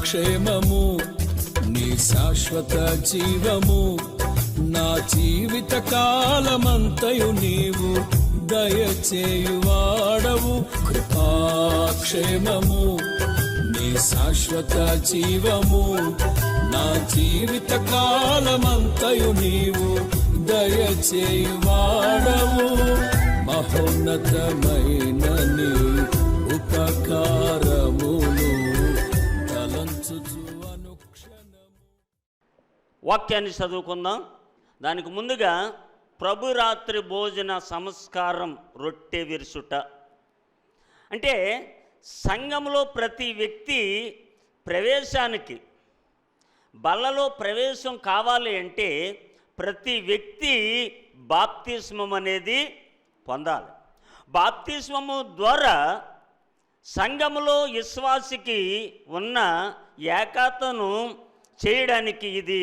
క్షేమము నీ శాశ్వత జీవము నా జీవిత కాలమంతయు నీవు దయచేయువాడవు. కృపాక్షేమము నీ శాశ్వత జీవము నా జీవిత కాలమంతయు నీవు దయచేయువాడవు. మహోన్నతమైన నీ ఉపకారములు తలంచుచు అనుక్షణము. వాక్యాన్ని చదువుకుందాం. దానికి ముందుగా ప్రభురాత్రి భోజన సంస్కారం రొట్టె విరుచుట అంటే సంఘంలో ప్రతి వ్యక్తి ప్రవేశానికి బల్లలో ప్రవేశం కావాలి అంటే ప్రతి వ్యక్తి బాప్తిస్మం అనేది పొందాలి. బాప్తిస్మము ద్వారా సంఘములో విశ్వాసికి ఉన్న ఏకతను చేయడానికి ఇది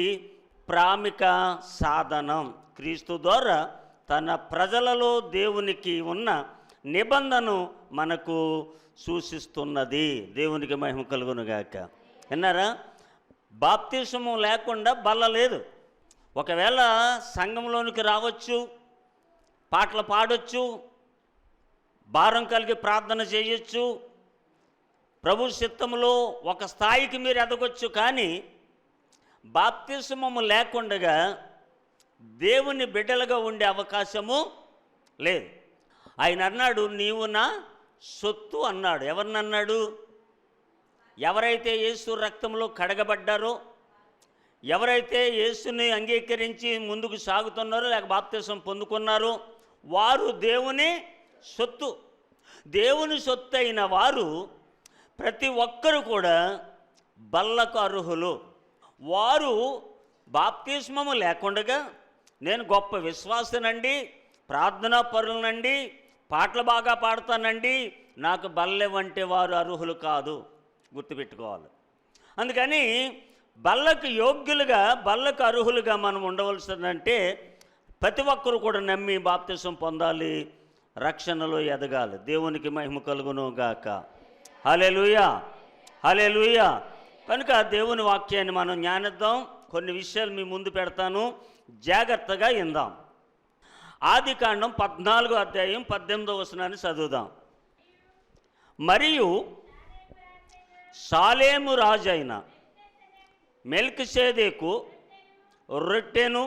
ప్రాముఖ్య సాధనం. క్రీస్తు ద్వారా తన ప్రజలలో దేవునికి ఉన్న నిబంధన మనకు సూచిస్తున్నది. దేవునికి మహిమ కలుగునుగాక. విన్నారా? బాప్తిస్మం లేకుండా బల్ల లేదు. ఒకవేళ సంఘంలోనికి రావచ్చు, పాటలు పాడొచ్చు, భారం కలిగి ప్రార్థన చేయొచ్చు, ప్రభు చిత్తములో ఒక స్థాయికి మీరు ఎదగొచ్చు. కానీ బాప్తిస్మము లేకుండా దేవుని బిడ్డలుగా ఉండే అవకాశము లేదు. ఆయన అన్నాడు, నీవు నా సొత్తు అన్నాడు. ఎవరినన్నాడు? ఎవరైతే యేసు రక్తంలో కడగబడ్డారో, ఎవరైతే యేసుని అంగీకరించి ముందుకు సాగుతున్నారో లేక బాప్తిసం పొందుకున్నారో వారు దేవుని సొత్తు. దేవుని సొత్తు అయిన వారు ప్రతి ఒక్కరు కూడా బల్లకు అర్హులు. వారు బాప్తిస్మము లేకుండా నేను గొప్ప విశ్వాసనండి, ప్రార్థనా పరులనండి, పాటలు బాగా పాడతానండి, నాకు బల్లెవంటే వారు అర్హులు కాదు. గుర్తుపెట్టుకోవాలి. అందుకని బల్లకు యోగ్యులుగా, బల్లకు అర్హులుగా మనం ఉండవలసిందంటే ప్రతి ఒక్కరు కూడా నమ్మి బాప్తిసం పొందాలి, రక్షణలో ఎదగాలి. దేవునికి మహిమ కలుగును గాక. హల్లెలూయా, హల్లెలూయా. కనుక దేవుని వాక్యాన్ని మనం జ్ఞానిద్దాం. కొన్ని విషయాలు మీ ముందు పెడతాను, జాగ్రత్తగా విందాం. ఆదికాండం 14వ అధ్యాయం 18వ వచనాన్ని చదువుదాం. మరియు సాలేము రాజైన మెల్కీసెదెకు రొట్టెను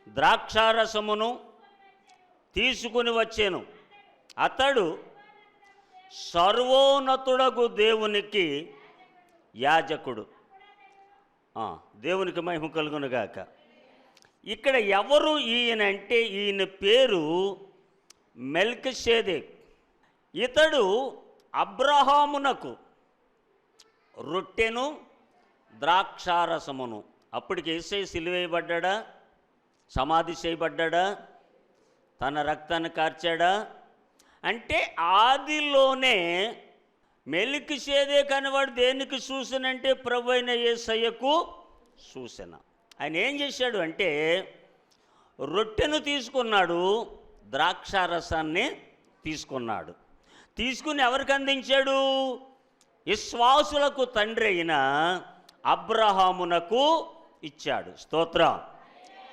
ద్రాక్షారసమును తీసుకుని వచ్చెను. అతడు సర్వోన్నతుడగు దేవునికి యాజకుడు. దేవునికి మహిమ కలుగునుగాక. ఇక్కడ ఎవరు ఈయన అంటే ఈయన పేరు మెల్కీసెదెకు. ఇతడు అబ్రహామునకు రొట్టెను ద్రాక్షారసమును. అప్పటికి యేసయ్య సిలువేయబడ్డా, సమాధి చేయబడ్డా, తన రక్తాన్ని కార్చాడా అంటే ఆదిలోనే మెల్కీసెదెకు అనేవాడు దేనికి సూచనంటే ప్రభు అయిన యేసయ్యకు సూచన. ఆయన ఏం చేశాడు అంటే రొట్టెను తీసుకున్నాడు, ద్రాక్షారసాన్ని తీసుకున్నాడు. తీసుకుని ఎవరికి అందించాడు? విశ్వాసులకు తండ్రి అయిన అబ్రహామునకు ఇచ్చాడు. స్తోత్రం,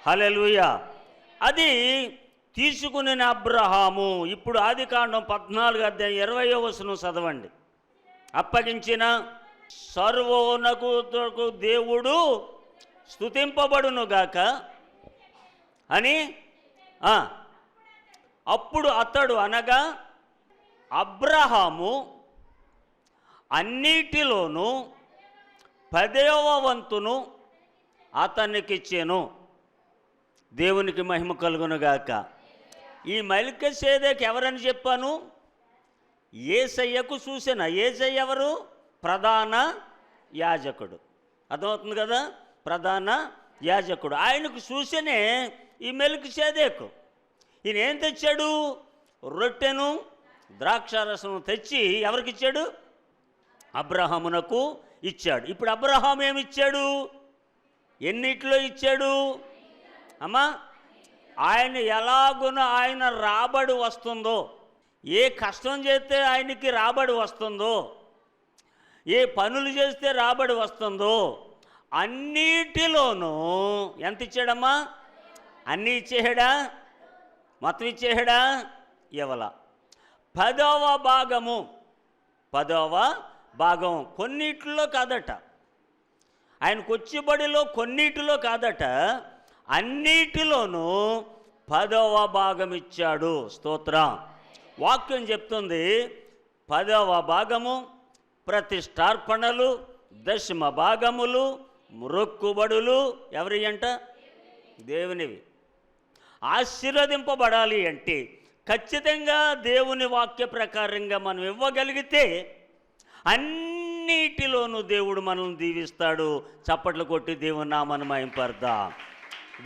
హల్లెలూయా. అది తీసుకుని అబ్రహాము ఇప్పుడు ఆదికాండం 14వ అధ్యాయం 20వ వచనం చదవండి. అప్పగించిన సర్వోన్నతుడగు దేవుడు స్తుతింపబడునుగాక అని అప్పుడు అతడు అనగా అబ్రహాము అన్నిటిలోనూ 10వ వంతును అతనికిచ్చెను. దేవునికి మహిమ కలుగునుగాక. ఈ మెల్కీసెదెకు ఎవరని చెప్పాను? యేసయ్యకు సూచన. యేసయ్య ఎవరు? ప్రధాన యాజకుడు. అర్థమవుతుంది కదా? ప్రధాన యాజకుడు. ఆయనకు సూచనే ఈ మెల్కీసెదెకు. ఈయన ఏం తెచ్చాడు? రొట్టెను ద్రాక్షారసం తెచ్చి ఎవరికి ఇచ్చాడు? అబ్రహామునకు ఇచ్చాడు. ఇప్పుడు అబ్రహాం ఏమిచ్చాడు? ఎన్నిట్లో ఇచ్చాడు అమ్మా? ఆయన ఎలాగున ఆయన రాబడి వస్తుందో, ఏ కష్టం చేస్తే ఆయనకి రాబడి వస్తుందో, ఏ పనులు చేస్తే రాబడి వస్తుందో అన్నిటిలోనూ ఎంత ఇచ్చాడమ్మా? అన్నీ ఇచ్చేయడా? మొత్తం ఇచ్చేయడా? ఇవ్వాల. 10వ భాగము, 10వ భాగం కొన్నిటిలో కాదట, ఆయనకు వచ్చేబడిలో కొన్నిటిలో కాదట, అన్నిటిలోనూ 10వ భాగం ఇచ్చాడు. స్తోత్రం. వాక్యం చెప్తుంది 10వ భాగము ప్రతిష్టార్పణలు, దశమ భాగములు, మొక్కుబడులు ఎవరి అంట? దేవునివి. ఆశీర్వదింపబడాలి అంటే ఖచ్చితంగా దేవుని వాక్య ప్రకారంగా మనం ఇవ్వగలిగితే అన్నిటిలోనూ దేవుడు మనల్ని దీవిస్తాడు. చప్పట్లు కొట్టి దేవుని నామాన్ని మహింపరుద్దాం.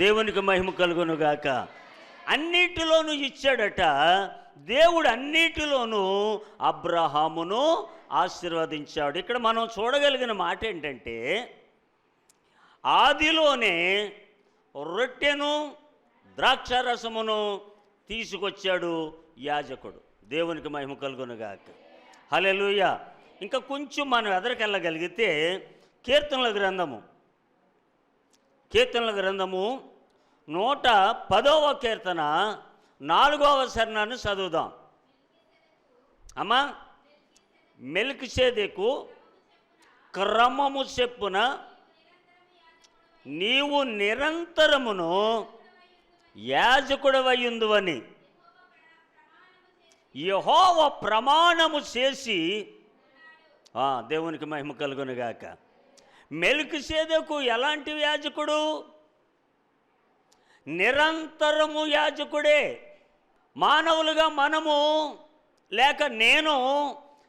దేవునికి మహిమ కలుగునుగాక. అన్నిటిలోనూ ఇచ్చాడట దేవుడు, అన్నిటిలోనూ అబ్రహామును ఆశీర్వదించాడు. ఇక్కడ మనం చూడగలిగిన మాట ఏంటంటే, ఆదిలోనే రొట్టెను ద్రాక్షారసమును తీసుకొచ్చాడు యాజకుడు. దేవునికి మహిమ కలుగునుగాక. హల్లెలూయా. ఇంకా కొంచెం మనం ఎదరికెళ్ళగలిగితే కీర్తనల గ్రంథము 110వ కీర్తన 4వ చరణాన్ని చదువుదాం. అమ్మా, మెల్కీసెదెకు క్రమము చెప్పున నీవు నిరంతరమును యాజకుడవయ్యుందువని యెహోవా ప్రమాణము చేసి, దేవునికి మహిమ కలుగునుగాక. మెల్కీసెదెకు ఎలాంటి యాజకుడు? నిరంతరము యాజకుడే. మానవులుగా మనము లేక నేను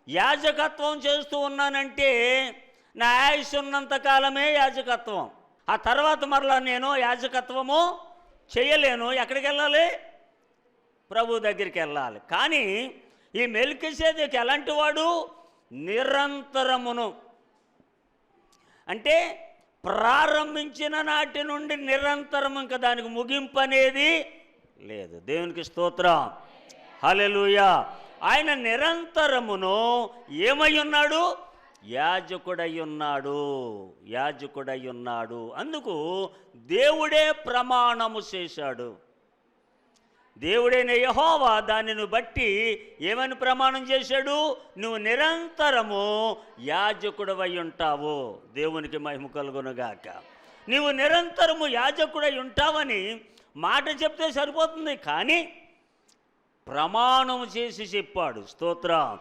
యాజకత్వం చేస్తూ ఉన్నానంటే నా ఆయుష్ ఉన్నంతకాలమే యాజకత్వం. ఆ తర్వాత మరలా నేను యాజకత్వము చేయలేను. ఎక్కడికి వెళ్ళాలి? ప్రభు దగ్గరికి వెళ్ళాలి. కానీ ఈ మెల్కీసెదెకు ఎలాంటి వాడు? నిరంతరమును, అంటే ప్రారంభించిన నాటి నుండి నిరంతరం, ఇంకా దానికి ముగింపు అనేది లేదు. దేవునికి స్తోత్రం. హల్లెలూయా. ఆయన నిరంతరమును ఏమై ఉన్నాడు? యాజకుడై ఉన్నాడు. అందుకు దేవుడే ప్రమాణము చేశాడు. దేవుడైన యెహోవా దానిని బట్టి ఏమని ప్రమాణం చేశాడు? నువ్వు నిరంతరము యాజకుడవై ఉంటావు. దేవునికి మహిమ కలుగునుగాక. నువ్వు నిరంతరము యాజకుడై ఉంటావని మాట చెప్తే సరిపోతుంది, కానీ ప్రమాణం చేసి చెప్పాడు. స్తోత్రం.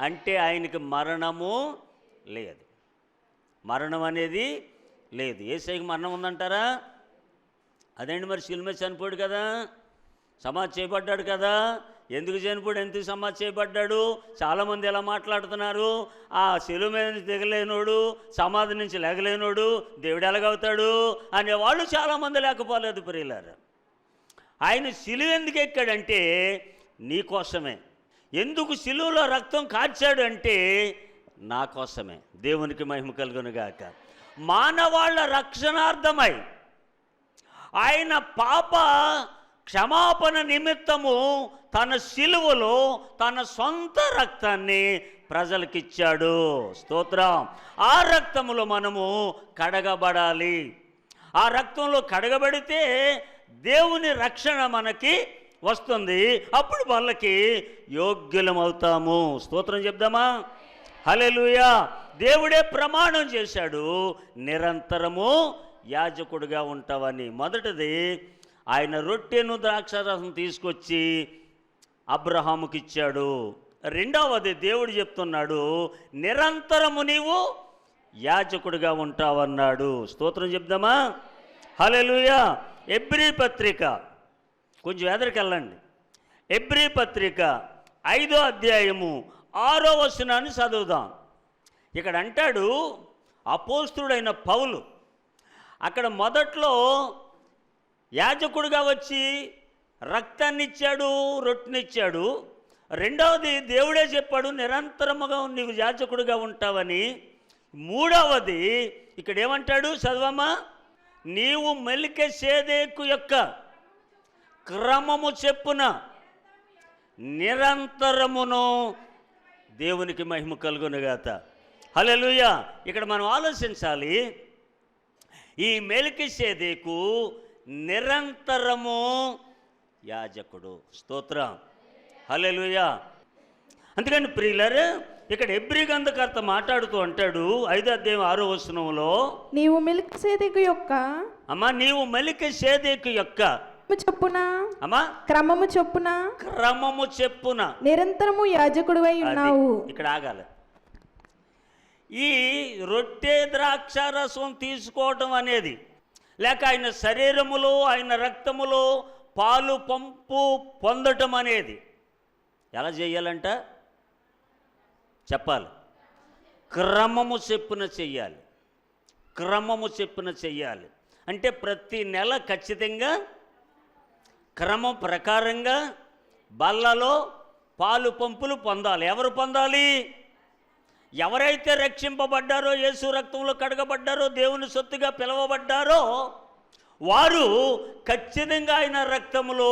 అంటే ఆయనకి మరణము లేదు, మరణం అనేది లేదు. యేసయ్యకి మరణం ఉందంటారా? అదేంటి మరి, శిలువ మీద చనిపోయాడు కదా, సమాధి చేయబడ్డాడు కదా. ఎందుకు చనిపోయాడు? ఎందుకు సమాధి చేయబడ్డాడు? చాలామంది ఎలా మాట్లాడుతున్నారు, ఆ శిలువ మీద నుంచి దిగలేనోడు, సమాధి నుంచి లేగలేనోడు దేవుడు ఎలాగవుతాడు అనేవాళ్ళు చాలామంది లేకపోలేదు ప్రియులారా. ఆయన శిలువ ఎందుకు ఎక్కాడంటే నీ కోసమే. ఎందుకు శిలువలో రక్తం కార్చాడు అంటే నా కోసమే. దేవునికి మహిమ కలుగునుగాక. మానవాళ్ళ రక్షణార్థమై ఆయన పాప క్షమాపణ నిమిత్తము తన శిలువలో తన సొంత రక్తాన్ని ప్రజలకిచ్చాడు. స్తోత్రం. ఆ రక్తములో మనము కడగబడాలి. ఆ రక్తంలో కడగబడితే దేవుని రక్షణ మనకి వస్తుంది. అప్పుడు వాళ్ళకి యోగ్యులమవుతాము. స్తోత్రం చెప్దామా? హల్లెలూయా. దేవుడే ప్రమాణం చేశాడు, నిరంతరము యాజకుడిగా ఉంటావని. మొదటిది, ఆయన రొట్టెను ద్రాక్షారసం తీసుకొచ్చి అబ్రహాముకి ఇచ్చాడు. రెండవది, దేవుడు చెప్తున్నాడు నిరంతరము నీవు యాజకుడిగా ఉంటావన్నాడు. స్తోత్రం చెప్దామా? హల్లెలూయా. ఎబ్రీ పత్రిక, కొంచెం ఎదరికెళ్ళండి. ఎబ్రీ పత్రిక 5వ అధ్యాయము 6వ వచనాన్ని చదువుదాం. ఇక్కడ అంటాడు అపోస్తలుడైన పౌలు, అక్కడ మొదట్లో యాజకుడిగా వచ్చి రక్తాన్ని ఇచ్చాడు, రొట్టెనిచ్చాడు. రెండవది దేవుడే చెప్పాడు నిరంతరముగా నీవు యాజకుడిగా ఉంటావని. మూడవది ఇక్కడ ఏమంటాడు చదవమ్మా? నీవు మెల్కీసెదెకు యొక్క క్రమము చెప్పున నిరంతరమును. దేవునికి మహిమ కలుగునుగాక. హల్లెలూయా. ఇక్కడ మనం ఆలోచించాలి, ఈ మెల్కీషెదెకు నిరంతరము యాజకుడు. స్తోత్రం. హల్లెలూయా. అందుకని ప్రియులారా, ఇక్కడ హెబ్రీ గ్రంథకర్త మాట్లాడుతూ అంటాడు 5వ అధ్యాయం 6వ వచనంలో, నీవు మెల్కీషెదెకు యొక్క అమ్మా నీవు మెల్కీషెదెకు యొక్క చొప్పున అమ్మా క్రమము చొప్పున నిరంతరము యాజకుడివై ఉన్నావు. ఇక్కడ ఆగాలి. ఈ రొట్టె ద్రాక్షారసం తీసుకోవటం అనేది, లేక ఆయన శరీరములో ఆయన రక్తములో పాలు పంపు పొందటం అనేది ఎలా చేయాలంట? చెప్పాలి. క్రమము చెప్పున చెయ్యాలి. క్రమము చెప్పున చెయ్యాలి అంటే ప్రతి నెల ఖచ్చితంగా క్రమం ప్రకారంగా బల్లలో పాలు పంపులు పొందాలి. ఎవరు పొందాలి? ఎవరైతే రక్షింపబడ్డారో, యేసు రక్తంలో కడగబడ్డారో, దేవుని సొత్తుగా పిలువబడ్డారో వారు ఖచ్చితంగా ఆయన రక్తములో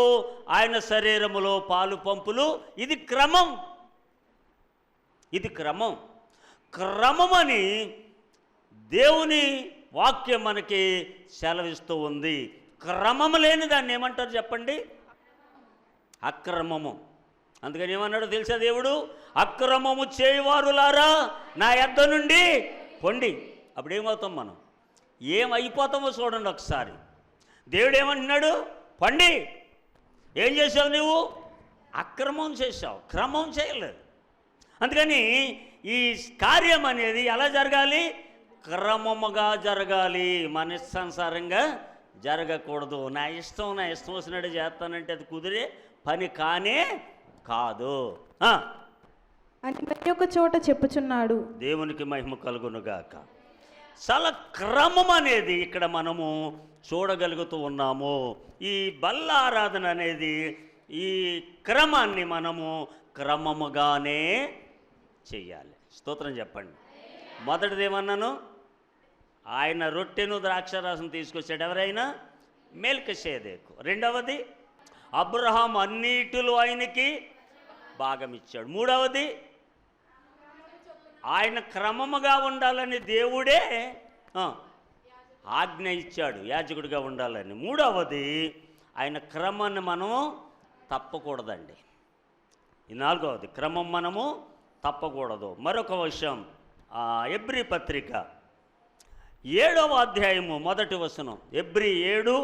ఆయన శరీరములో పాలు పంపులు. ఇది క్రమం. ఇది క్రమం. క్రమమని దేవుని వాక్యం మనకి సెలవిస్తూ ఉంది. క్రమము లేని దాన్ని ఏమంటారు చెప్పండి? అక్రమము. అందుకని ఏమన్నాడు తెలుసా దేవుడు? అక్రమము చేయవారులారా నా యొద్ద నుండి పొండి. అప్పుడు ఏమవుతాం మనం? ఏమైపోతామో చూడండి ఒకసారి. దేవుడు ఏమంటున్నాడు? పండి. ఏం చేసావు నువ్వు? అక్రమం చేసావు, క్రమం చేయలేదు. అందుకని ఈ కార్యం అనేది ఎలా జరగాలి? క్రమముగా జరగాలి. మన ఇష్టానుసారంగా జరగకూడదు. నా ఇష్టం వచ్చినట్టు చేస్తానంటే అది కుదిరే పని కానే కాదు అని మరి ఒక చోట చెప్పుచున్నాడు. దేవునికి మహిమ కలుగునుగాక. చాలా క్రమం అనేది ఇక్కడ మనము చూడగలుగుతూ ఉన్నాము. ఈ బల్ల ఆరాధన అనేది ఈ క్రమాన్ని మనము క్రమముగానే చెయ్యాలి. స్తోత్రం చెప్పండి. మొదటిది ఏమన్నాను? ఆయన రొట్టెను ద్రాక్షారసం తీసుకొచ్చాడు. ఎవరైనా? మెల్కీషెదెకు. రెండవది అబ్రహాం అన్నిటిలో ఆయనకి భాగం ఇచ్చాడు. మూడవది ఆయన క్రమముగా ఉండాలని దేవుడే ఆజ్ఞ ఇచ్చాడు, యాజకుడిగా ఉండాలని. మూడవది ఆయన క్రమాన్ని మనము తప్పకూడదండి. ఈ నాలుగవది క్రమం మనము తప్పకూడదు. మరొక విషయం, హెబ్రీ పత్రిక 7వ అధ్యాయము 1వ వచనం. హెబ్రీ 7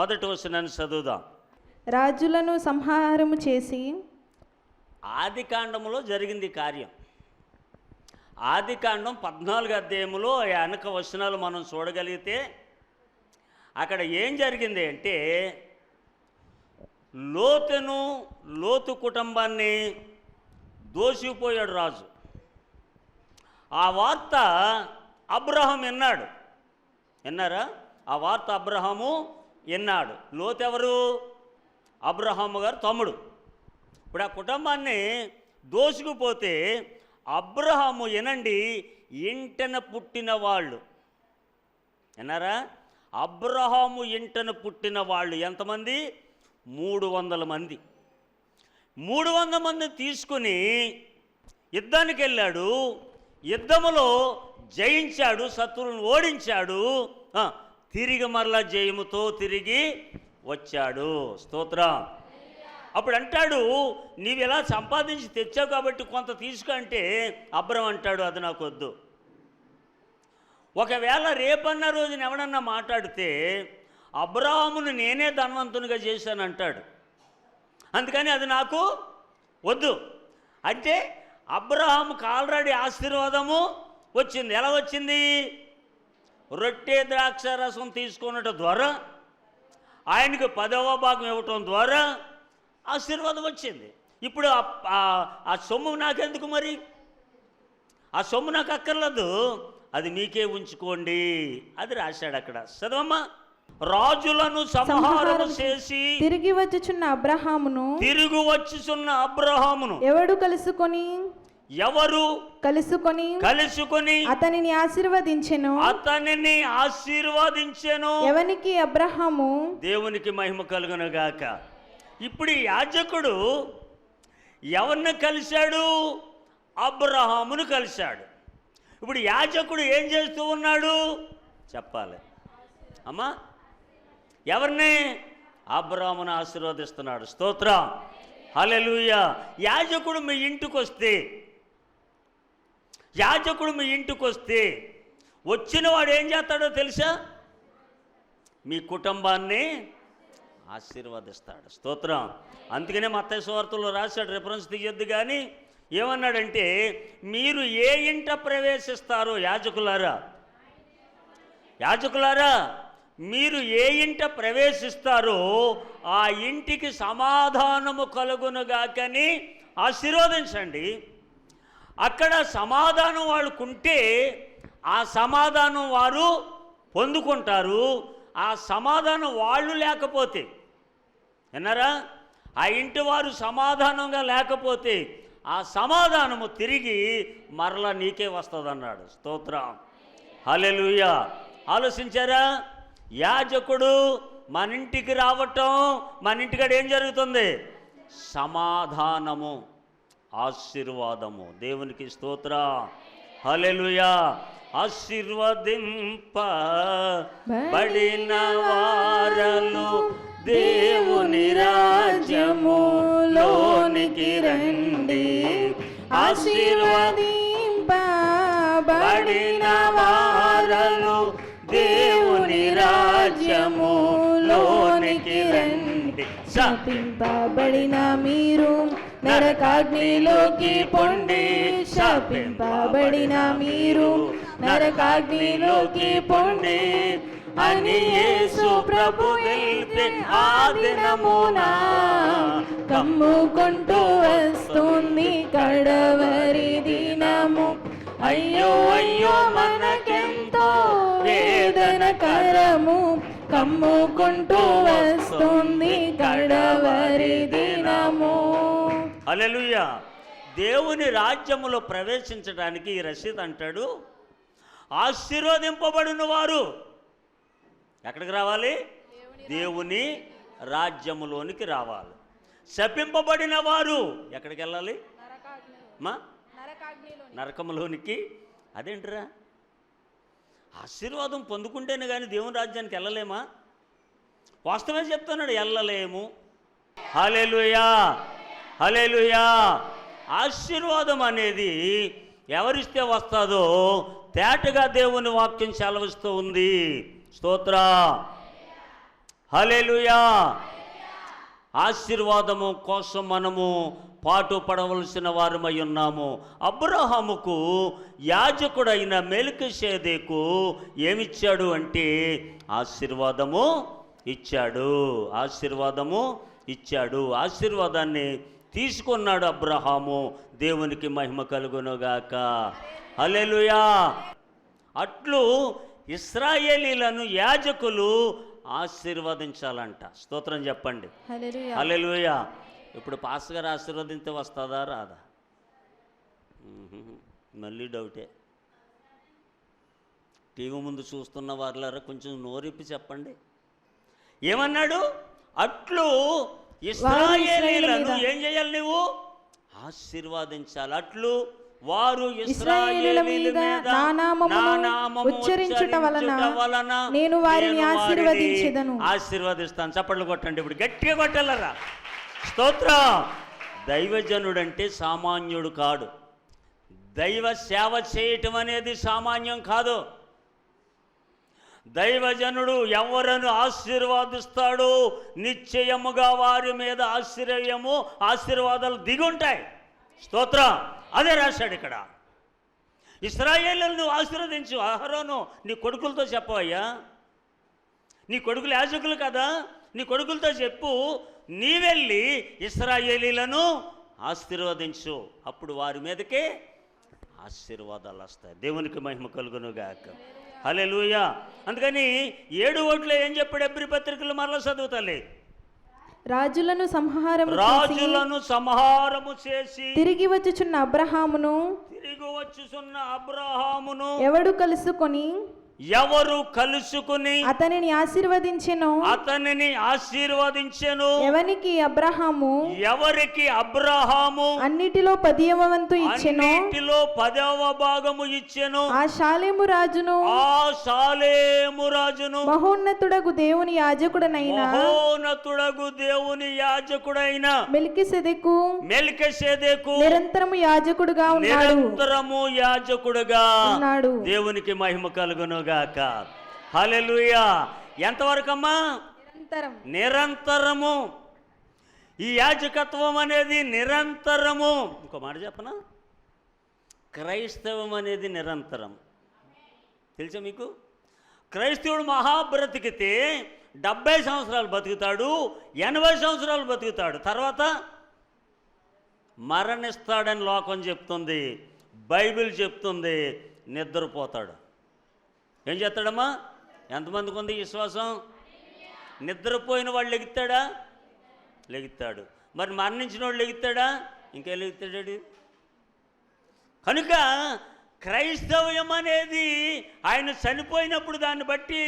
1వ వచనాన్ని చదువుదాం. రాజులను సంహారము చేసి. ఆదికాండములో జరిగింది కార్యం. ఆదికాండం 14వ అధ్యాయములో వెనక వచనాలు మనం చూడగలిగితే అక్కడ ఏం జరిగింది అంటే, లోతు కుటుంబాన్ని దోసిపోయాడు రాజు. ఆ వార్త అబ్రహాం విన్నాడు. విన్నారా? ఆ వార్త అబ్రహాము విన్నాడు. లోతు ఎవరు? అబ్రహాము గారు తమ్ముడు. ఇప్పుడు ఆ కుటుంబాన్ని దోసుకుపోతే అబ్రహాము వినండి, ఇంటన పుట్టిన వాళ్ళు. విన్నారా? అబ్రహాము ఇంటన పుట్టిన వాళ్ళు ఎంతమంది? 300 మంది. 300 మంది తీసుకుని యుద్ధానికి వెళ్ళాడు. యుద్ధములో జయించాడు, శత్రువులను ఓడించాడు. తిరిగి మరలా జయముతో తిరిగి వచ్చాడు. స్తోత్రం. అప్పుడు అంటాడు, నీవు ఇలా సంపాదించి తెచ్చావు కాబట్టి కొంత తీసుకుంటే అబ్రహం అంటాడు, అది నాకు వద్దు. ఒకవేళ రేపన్న రోజున ఎవడన్నా మాట్లాడితే అబ్రహామును నేనే ధనవంతునిగా చేశానంటాడు. అందుకని అది నాకు వద్దు. అంటే అబ్రహాముకు ఆల్రెడీ ఆశీర్వాదము వచ్చింది. ఎలా వచ్చింది? రొట్టె ద్రాక్షారసం తీసుకున్నటం ద్వారా, ఆయనకు 10వ భాగం ఇవ్వటం ద్వారా ఆశీర్వాదం వచ్చింది. ఇప్పుడు ఆ సొమ్ము నాకెందుకు? మరి ఆ సొమ్ము నాకు అక్కర్లేదు, అది మీకే ఉంచుకోండి. అది రాశాడు అక్కడ. చదవమ్మా. రాజులను సంహారము చేసి తిరిగి వచ్చుచున్న అబ్రహామును ఎవరు కలుసుకొని అతనిని ఆశీర్వదించెను. ఎవనికి? అబ్రహాము. దేవునికి మహిమ కలుగును గాక. ఇప్పుడు ఈ యాజకుడు ఎవరిని కలిశాడు? అబ్రహామును కలిశాడు. ఇప్పుడు యాజకుడు ఏం చేస్తూ ఉన్నాడు చెప్పాలి అమ్మా? ఎవరిని? అబ్రాహామును ఆశీర్వదిస్తున్నాడు. స్తోత్రం, హల్లెలూయా. యాజకుడు మీ ఇంటికి వస్తే వచ్చిన వాడు ఏం చేస్తాడో తెలుసా? మీ కుటుంబాన్ని ఆశీర్వదిస్తాడు. స్తోత్రం. అందుకనే మత్తయి సువార్తలో రాశాడు, రిఫరెన్స్ తీయొద్దు కానీ ఏమన్నాడంటే, మీరు ఏ ఇంట ప్రవేశిస్తారో యాజకులారా మీరు ఏ ఇంట ప్రవేశిస్తారో ఆ ఇంటికి సమాధానము కలుగునుగాకని ఆశీర్వదించండి. అక్కడ సమాధానం వాళ్ళకుంటే ఆ సమాధానం వారు పొందుకుంటారు. ఆ సమాధానం వాళ్ళు లేకపోతే, విన్నారా, ఆ ఇంటి వారు సమాధానంగా లేకపోతే ఆ సమాధానము తిరిగి మరలా నీకే వస్తుంది అన్నాడు. స్తోత్రం, హల్లెలూయా. ఆలోచించారా? యాజకుడు మన ఇంటికి రావటం, మన ఇంటికాడ ఏం జరుగుతుంది? సమాధానము, ఆశీర్వాదము. దేవునికి స్తోత్రం, హల్లెలూయా. ఆశీర్వదింపబడిన వారలు దేవుని రాజ్యములోనికి రండి. ఆశీర్వదింపబడిన వారలు దేవుని రాజ్యములోనికి రండి. శపింపబడిన మీరు నరకాగ్నిలోకి పొండి. శపింపబడిన మీరు నరకాగ్నిలోకి పొండి అని యేసు ప్రభు తెలిపే ఆ దినమున కమ్ముకుంటూ వస్తుంది కడవరి దినము. అయ్యో అయ్యో మనకెంతో వేదనకరము, కమ్ముకుంటూ వస్తుంది కడవరి దినము. హల్లెలూయా. దేవుని రాజ్యములో ప్రవేశించడానికి ఈ రషీద్ అంటాడు, ఆశీర్వదింపబడిన వారు ఎక్కడికి రావాలి? దేవుని రాజ్యములోనికి రావాలి. శపింపబడిన వారు ఎక్కడికి వెళ్ళాలి? నరకములోనికి. అదేంటిరా? ఆశీర్వాదం పొందుకుంటేనే కానీ దేవుని రాజ్యానికి వెళ్ళలేమా? వాస్తవమే చెప్తున్నాడు, వెళ్ళలేము. హల్లెలూయా, హల్లెలూయా. ఆశీర్వాదం అనేది ఎవరిస్తే వస్తుందో తేటగా దేవుని వాక్యం సెలవిస్తూ ఉంది. స్తోత్ర, హల్లెలూయా. ఆశీర్వాదము కోసం మనము పాటు పడవలసిన వారమై ఉన్నాము. అబ్రహాముకు యాజకుడైన మెల్కీషెదెకు ఏమిచ్చాడు అంటే ఆశీర్వాదము ఇచ్చాడు. ఆశీర్వాదాన్ని తీసుకున్నాడు అబ్రహాము. దేవునికి మహిమ కలుగునుగాక. హల్లెలూయా. అట్లు ఇశ్రాయేలీలను యాజకులు ఆశీర్వదించాలంట. స్తోత్రం చెప్పండి, హల్లెలూయా. ఇప్పుడు పాస్టర్ గారు ఆశీర్వదింతే వస్తుందా రాదా? మళ్ళీ డౌటే. టీవీ ముందు చూస్తున్న వారులారా కొంచెం నోరిప్పి చెప్పండి. ఏమన్నాడు? అట్లు ఇశ్రాయేలీలను ఏం చేయాలి? నువ్వు ఆశీర్వదించాలి. అట్లు వారు ఇశ్రాయేలీయుల మీద నా నామమును ఉచ్చరించుట వలన నేను వారిని ఆశీర్వదిస్తాను. చప్పట్లు కొట్టండి, ఇప్పుడు గట్టిగా కొట్టాలరా. స్తోత్రం. దైవజనుడంటే సామాన్యుడు కాడు. దైవ సేవ చేయటం అనేది సామాన్యం కాదు. దైవజనుడు ఎవరను ఆశీర్వాదిస్తాడో నిశ్చయముగా వారి మీద ఆశీర్వాదాలు దిగుంటాయి. స్తోత్రం. అదే రాశాడు ఇక్కడ. ఇశ్రాయేలును నువ్వు ఆశీర్వదించు. అహరోను నీ కొడుకులతో చెప్పవయ్యా, నీ కొడుకులు యాజకులు కదా, నీ కొడుకులతో చెప్పు, నీ వెళ్ళి ఇశ్రాయేలీలను ఆశీర్వదించు. అప్పుడు వారి మీదకే ఆశీర్వాదాలు వస్తాయి. దేవునికి మహిమ కలుగునుగాక. హల్లెలూయా. అందుకని 7 ఓట్లో ఏం చెప్పాడు? ఎబ్రీ పత్రికలు మరలా చదువుతాలే. రాజులను సంహారము చేసి తిరిగి వచ్చుచున్న అబ్రహామును ఎవడు కలుసుకొని ఎవరు కలుసుకుని అతనిని ఆశీర్వదించెను. ఎవరికి అబ్రహాము అన్నిటిలో 10వ వంతు ఇచ్చెను. అన్నిటిలో 10వ భాగము ఇచ్చెను. ఆ షాలేము రాజును మహోన్నతుడగు దేవుని యాజకుడైన మెల్కీసెదెకు నిరంతరము యాజకుడుగా ఉన్నాడు. దేవునికి మహిమ కలుగును గాక. హల్లెలూయా. ఎంతవరకమ్మా? నిరంతరము. ఈ యాజకత్వం అనేది నిరంతరము. ఇంకో మాట చెప్పనా? క్రైస్తవం అనేది నిరంతరం. తెలుసా మీకు? క్రైస్తవుడు మహాబ్రతికితే 70 సంవత్సరాలు బతుకుతాడు, 80 సంవత్సరాలు బతుకుతాడు, తర్వాత మరణిస్తాడని లోకం చెప్తుంది, బైబిల్ చెప్తుంది. నిద్రపోతాడు. ఏం చేస్తాడమ్మా? ఎంతమందికి ఉంది విశ్వాసం? నిద్రపోయిన వాడు లెగుతాడా? లెగుతాడు. మరి మరణించిన వాడు లెగుతాడా? ఇంకేం లెగుతాడు? కనుక క్రైస్తవ్యం అనేది ఆయన చనిపోయినప్పుడు దాన్ని బట్టి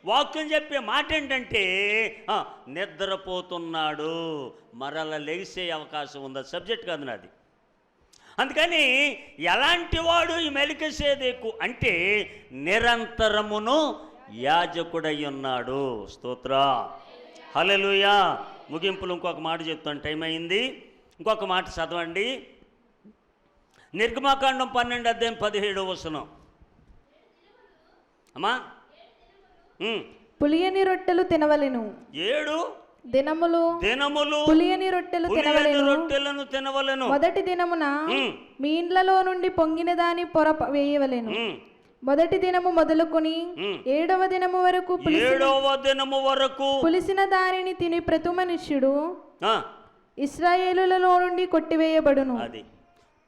వాక్యం చెప్పే మాట ఏంటంటే నిద్రపోతున్నాడు, మరల లెగిసే అవకాశం ఉంది. సబ్జెక్ట్ కాదు నాది. అందుకని ఎలాంటి వాడు ఈ మెల్కీసెదెకు అంటే నిరంతరమును యాజకుడై ఉన్నాడు. స్తోత్ర. హల్లెలూయా. ముగింపులు ఇంకొక మాట చెప్తాను, టైం అయింది. ఇంకొక మాట చదవండి. నిర్గమాకాండం 12:17 అమ్మా. పులియని రొట్టెలు తినవలెను. 7 దినములు పులియని రొట్టెలను తినవలెను. మొదటి దినమున మీ ఇండ్లలో నుండి పొంగిన దాని పొర వేయవలెను. మొదటి దినము మొదలుకొని 7వ దినము వరకు పులిసిన దానిని తిని ప్రతి మనుష్యుడు ఇశ్రాయేలులలో నుండి కొట్టివేయబడును. అది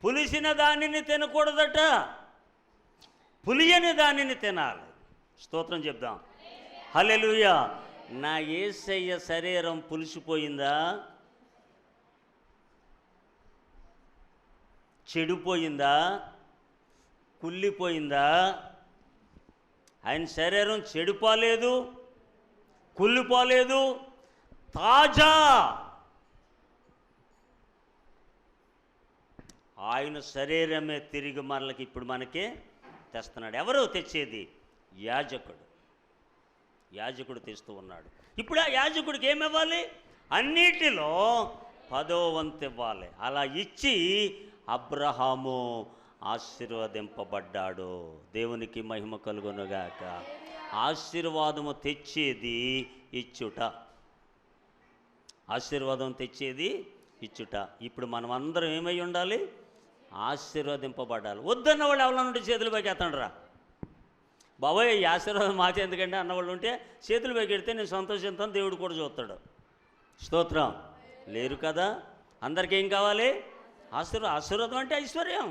పులిసిన దానిని తినకూడదట, పులియని దానిని తినాలి. స్తోత్రం చెప్దాం. హల్లెలూయా. నా యేసయ్య శరీరం పులిసిపోయిందా? చెడిపోయిందా? కుళ్ళిపోయిందా? ఆయన శరీరం చెడిపోలేదు, కుళ్ళిపోలేదు, తాజా. ఆయన శరీరమే తిరిగి మరలకి ఇప్పుడు మనకి తెస్తున్నాడు. ఎవరు తెచ్చేది? యాజకుడు తెస్తూ ఉన్నాడు. ఇప్పుడు ఆ యాజకుడికి ఏమివ్వాలి? అన్నిటిలో 10వ వంతు ఇవ్వాలి. అలా ఇచ్చి అబ్రహాము ఆశీర్వదింపబడ్డాడు. దేవునికి మహిమ కలుగునుగాక. ఆశీర్వాదము తెచ్చేది ఇచ్చుట. ఆశీర్వాదం తెచ్చేది ఇచ్చుట. ఇప్పుడు మనం అందరం ఏమై ఉండాలి? ఆశీర్వదింపబడాలి. వద్దన్న వాళ్ళు ఎవరైనా ఉంటే చేతులు పైకి ఎత్తండిరా. బాబోయ్ ఈ ఆశీర్వాదం మాకు ఎందుకంటే అన్నవాళ్ళు ఉంటే చేతులు పైకి ఎడితే నేను సంతోషిస్తాను, దేవుడు కూడా చూస్తాడు. స్తోత్రం. లేరు కదా? అందరికీ ఏం కావాలి? ఆశీర్వాదం అంటే ఐశ్వర్యం.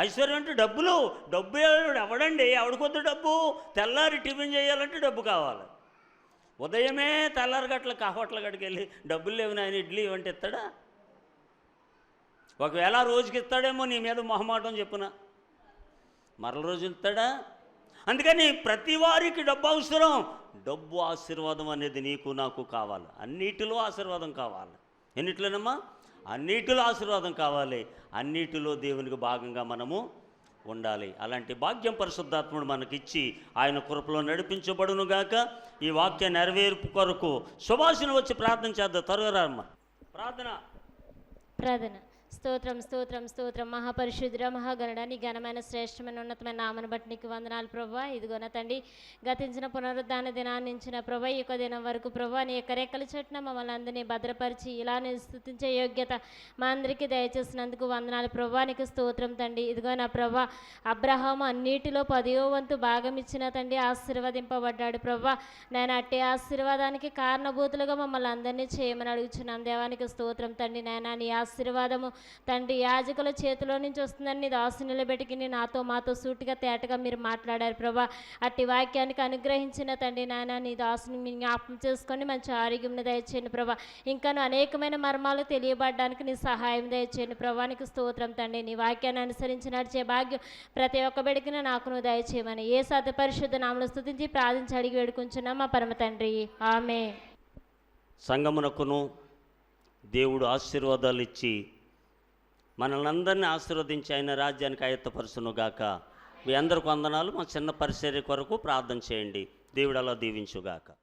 ఐశ్వర్యం అంటే డబ్బులు. డబ్బు ఎవడండి? ఎవడికొద్దు డబ్బు? తెల్లారి టిఫిన్ చేయాలంటే డబ్బు కావాలి. ఉదయమే తెల్లారి గట్ల హోటల్ గడికి వెళ్ళి డబ్బులు లేవు ఆయన ఇడ్లీ ఇవ్వంటే ఇస్తాడా? ఒకవేళ రోజుకి ఇస్తాడేమో, నీ మీద మొహమాటం చెప్పున. మరల రోజు ఇస్తాడా? అందుకని ప్రతి వారికి డబ్బు అవసరం. డబ్బు ఆశీర్వాదం అనేది నీకు నాకు కావాలి. అన్నిటిలో ఆశీర్వాదం కావాలి. ఎన్నిటిలోనమ్మా? అన్నిటిలో ఆశీర్వాదం కావాలి. అన్నిటిలో దేవునికి భాగంగా మనము ఉండాలి. అలాంటి భాగ్యం పరిశుద్ధాత్ముడు మనకిచ్చి ఆయన కృపలో నడిపించబడునుగాక. ఈ వాక్య నెరవేర్పు కొరకు సుభాషణ వచ్చి ప్రార్థన చేద్దాం. త్వరగా అమ్మ. ప్రార్థన. స్తోత్రం స్తోత్రం స్తోత్రం. మహాపరిశుద్ధుడ మహాగణుడ, నీ ఘనమైన శ్రేష్టమైన ఉన్నతమైన నామను బట్టి నీకు వందనాలు ప్రభా. ఇదిగోన తండ్రి, గతించిన పునరుద్ధాన దినాన్ని నుంచిన ప్రభా ఈ యొక్క దినం వరకు ప్రభా నీ యొక్క రెక్కల చెట్టున మమ్మల్ని అందరినీ భద్రపరిచి ఇలానే స్తుతించే యోగ్యత మా అందరికీ దయచేసినందుకు వందనాలు ప్రభా. నీకు స్తోత్రం తండ్రి. ఇదిగో నా ప్రభా, అబ్రహాము అన్నిటిలో 10వ వంతు భాగం ఇచ్చిన తండ్రి ఆశీర్వదింపబడ్డాడు ప్రభా. నేను అట్టి ఆశీర్వాదానికి కారణభూతులుగా మమ్మల్ని అందరినీ చేయమని అడుగుచున్నాం. దేవానికి స్తోత్రం తండ్రి. నాయన నీ ఆశీర్వాదము తండ్రి యాజకుల చేతిలో నుంచి వస్తుందని నీ దాసు నిలబెట్టుకుని నాతో మాతో సూటిగా తేటగా మీరు మాట్లాడారు ప్రభా. అట్టి వాక్యానికి అనుగ్రహించిన తండ్రి నాయన నీ దాసుని మీ జ్ఞాపకం చేసుకొని మంచి ఆరోగ్యం దయచేయండి ప్రభా. ఇంకాను అనేకమైన మర్మాలు తెలియబడడానికి నీ సహాయం దయచేయండి ప్రభా. నీకు స్తోత్రం తండ్రి. నీ వాక్యాన్ని అనుసరించి నడిచే భాగ్యం ప్రతి ఒక్క బిడ్డకి నాకు నువ్వు దయచేయమని ఏ సత పరిశుద్ధ నామములో స్తుతించి ప్రార్థించి అడిగి వేడుకుంటున్నాం మా పరమ తండ్రి. ఆమె. సంగమునకును దేవుడు ఆశీర్వాదాలు ఇచ్చి మనల్ని అందరినీ ఆశీర్వదించి ఆయన రాజ్యానికి ఆయత్తపరచునుగాక. మీ అందరికి వందనాలు. మా చిన్న పరిచర్య కొరకు ప్రార్థన చేయండి. దేవుడు అలా దీవించుగాక.